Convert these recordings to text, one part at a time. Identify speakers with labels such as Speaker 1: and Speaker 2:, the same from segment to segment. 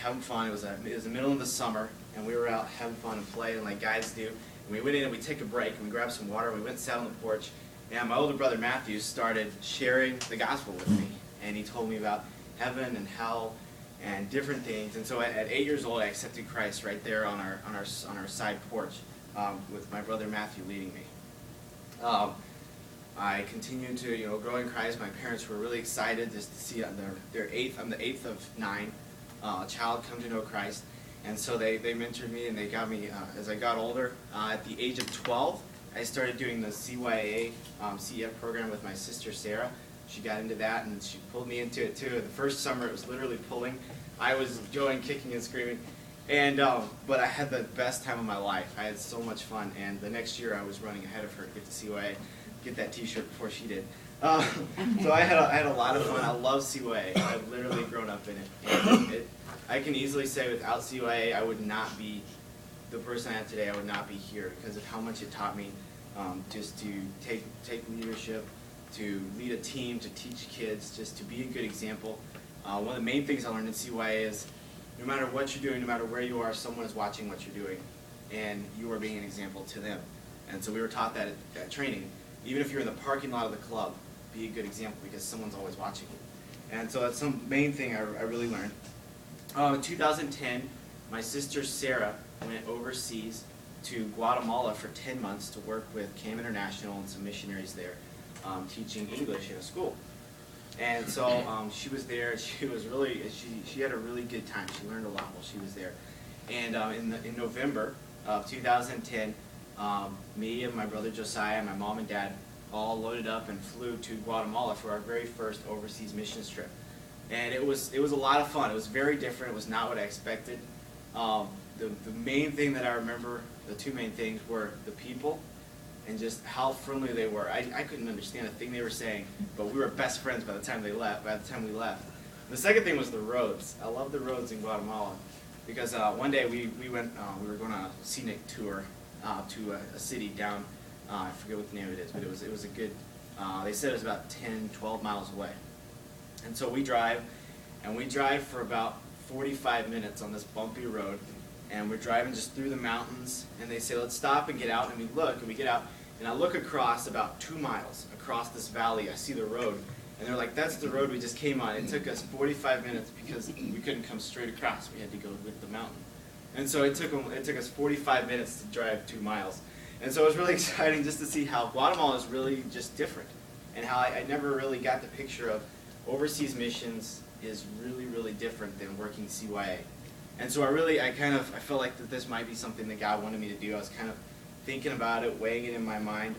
Speaker 1: having fun. It was the middle of the summer, and we were out having fun and playing like guys do. And we went in and we took a break and we grabbed some water. And we went and sat on the porch, and my older brother Matthew started sharing the gospel with me, and he told me about heaven and hell and different things. And so at 8 years old, I accepted Christ right there on our side porch with my brother Matthew leading me. I continued to grow in Christ. My parents were really excited just to see their eighth. I'm the eighth of 9 child come to know Christ, and so they mentored me and they got me as I got older. At the age of 12, I started doing the CYA CEF program with my sister Sarah. She got into that and she pulled me into it too. The first summer it was literally pulling. I was going, kicking and screaming, and but I had the best time of my life. I had so much fun, and the next year I was running ahead of her to get to CYA, get that T-shirt before she did. So I had a lot of fun. I love CYA. I've literally grown up in it. And I can easily say without CYA I would not be the person I am today. I would not be here because of how much it taught me just to take leadership, to lead a team, to teach kids, just to be a good example. One of the main things I learned in CYA is no matter what you're doing, no matter where you are, someone is watching what you're doing, and you are being an example to them. And so we were taught that at training. Even if you're in the parking lot of the club, be a good example because someone's always watching you. And so that's some main thing I really learned. In 2010, my sister Sarah went overseas to Guatemala for 10 months to work with CAM International and some missionaries there, teaching English in a school. And so she was there. She was really she had a really good time. She learned a lot while she was there. And in November of 2010, me and my brother Josiah, my mom and dad, all loaded up and flew to Guatemala for our very first overseas missions trip. And it was a lot of fun. It was very different. It was not what I expected. The main thing that I remember, the two main things were the people and just how friendly they were. I couldn't understand a thing they were saying, but we were best friends by the time we left. The second thing was the roads. I love the roads in Guatemala because one day we were going on a scenic tour to a city down, I forget what the name of it is, but it was a good, they said it was about 10, 12 miles away. And so we drive for about 45 minutes on this bumpy road, and we're driving just through the mountains, and they say, let's stop and get out, and we look, and we get out, and I look across about 2 miles across this valley. I see the road, and they're like, that's the road we just came on. It took us 45 minutes because we couldn't come straight across. We had to go with the mountain. And so it took us 45 minutes to drive 2 miles. And so it was really exciting just to see how Guatemala is really just different, and how I never really got the picture of overseas missions is really, really different than working CYA. And so I felt like that this might be something that God wanted me to do. I was kind of thinking about it, weighing it in my mind.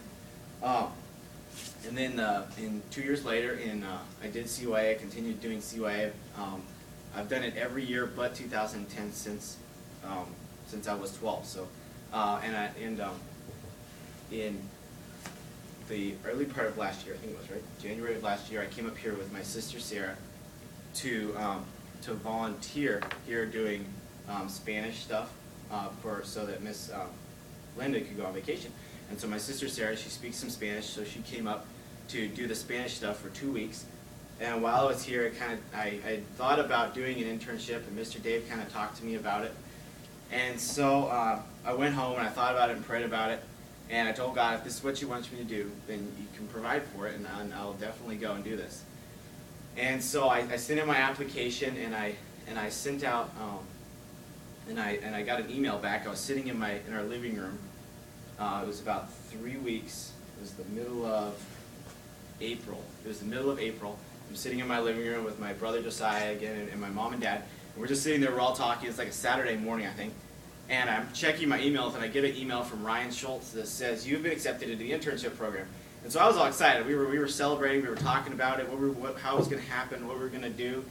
Speaker 1: And then 2 years later, I did CYA. I continued doing CYA. I've done it every year but 2010 since I was 12. So, in the early part of last year, I think it was January of last year, I came up here with my sister Sarah to volunteer here doing Spanish stuff so that Miss Linda could go on vacation. And so my sister Sarah, she speaks some Spanish, so she came up to do the Spanish stuff for 2 weeks. And while I was here, I thought about doing an internship, and Mr. Dave kind of talked to me about it. And so I went home and I thought about it and prayed about it. And I told God, if this is what you want me to do, then you can provide for it, and I'll definitely go and do this. And so I sent in my application, and I sent out, and I got an email back. I was sitting in our living room. It was about 3 weeks. It was the middle of April. I'm sitting in my living room with my brother Josiah again, and my mom and dad. And we're just sitting there. We're all talking. It's like a Saturday morning, I think. And I'm checking my emails, and I get an email from Ryan Schultz that says, you've been accepted into the internship program. And so I was all excited. We were celebrating. We were talking about it, how it was going to happen, what we were going to do.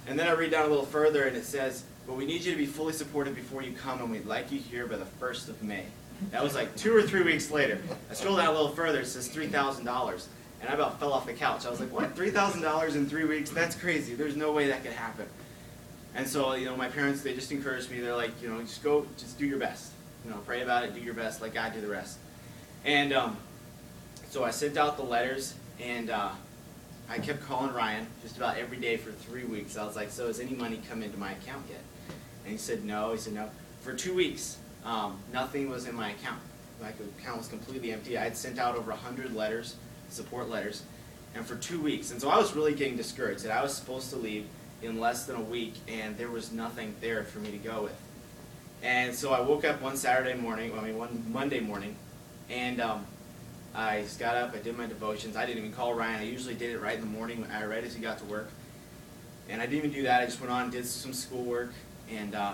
Speaker 1: And then I read down a little further, and it says, but we need you to be fully supported before you come, and we'd like you here by the 1st of May. That was like 2 or 3 weeks later. I scrolled down a little further. It says $3,000. And I about fell off the couch. I was like, what, $3,000 in 3 weeks? That's crazy. There's no way that could happen. And so, my parents, they just encouraged me. They're like, just go, just do your best. Pray about it, do your best, let God do the rest. And so I sent out the letters, and I kept calling Ryan just about every day for 3 weeks. I was like, so has any money come into my account yet? And he said no. He said no. For 2 weeks, nothing was in my account. My account was completely empty. I had sent out over 100 letters, support letters, and for 2 weeks. And so I was really getting discouraged that I was supposed to leave in less than a week, and there was nothing there for me to go with. And so I woke up one Monday morning, and I just got up, I did my devotions. I didn't even call Ryan. I usually did it right in the morning, right as he got to work. And I didn't even do that. I just went on and did some schoolwork, and I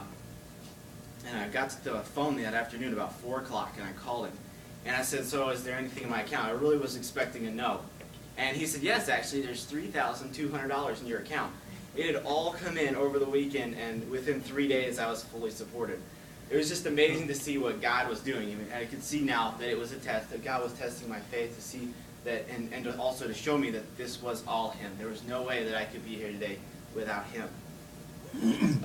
Speaker 1: got to the phone that afternoon about 4 o'clock, and I called him. And I said, so is there anything in my account? I really was expecting a no. And he said, yes, actually, there's $3,200 in your account. It had all come in over the weekend, and within 3 days, I was fully supported. It was just amazing to see what God was doing. I mean, I could see now that it was a test, that God was testing my faith, to see that, and also to show me that this was all Him. There was no way that I could be here today without Him.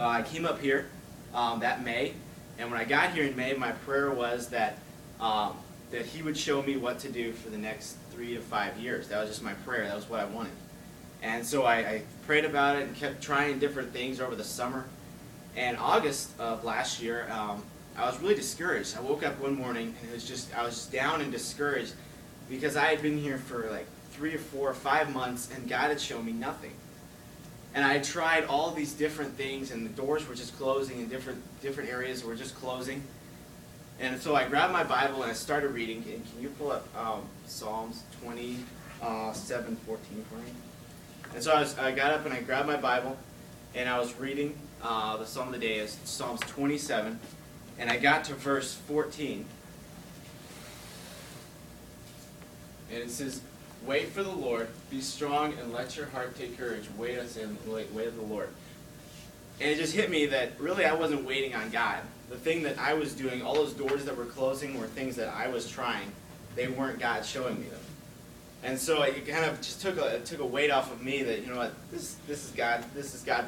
Speaker 1: I came up here that May, and when I got here in May, my prayer was that He would show me what to do for the next 3 to 5 years. That was just my prayer. That was what I wanted. And so I prayed about it and kept trying different things over the summer. And August of last year, I was really discouraged. I woke up one morning and I was just down and discouraged because I had been here for like 3 or 4 or 5 months, and God had shown me nothing. And I had tried all these different things, and the doors were just closing, and different areas were just closing. And so I grabbed my Bible and I started reading. And can you pull up Psalms 27:14 for me? And so I got up and I grabbed my Bible, and I was reading. The Psalm of the day is Psalms 27, and I got to verse 14. And it says, wait for the Lord, be strong, and let your heart take courage. Wait on the Lord. And it just hit me that really I wasn't waiting on God. The thing that I was doing, all those doors that were closing were things that I was trying. They weren't God showing me them. And so it kind of just took a weight off of me that, you know what, this is God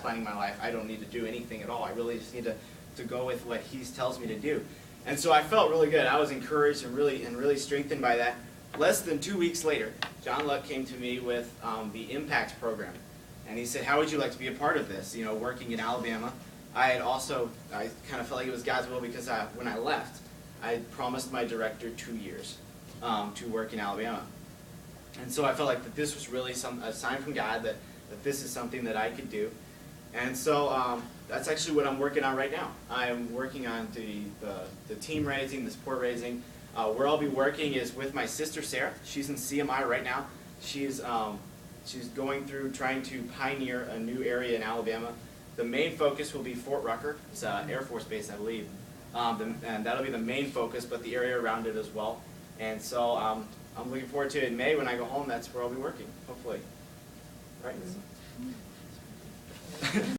Speaker 1: planning my life. I don't need to do anything at all. I really just need to go with what He tells me to do. And so I felt really good. I was encouraged and really strengthened by that. Less than 2 weeks later, John Luck came to me with the Impact program. And he said, how would you like to be a part of this? You know, working in Alabama. I kind of felt like it was God's will because when I left, I promised my director 2 years to work in Alabama. And so I felt like that this was really a sign from God that this is something that I could do. And so that's actually what I'm working on right now. I'm working on the team raising, the support raising. Where I'll be working is with my sister Sarah. She's in CMI right now. She's going through trying to pioneer a new area in Alabama. The main focus will be Fort Rucker. It's an Air Force base, I believe. And that'll be the main focus, but the area around it as well. And so I'm looking forward to it in May when I go home. That's where I'll be working, hopefully. Right?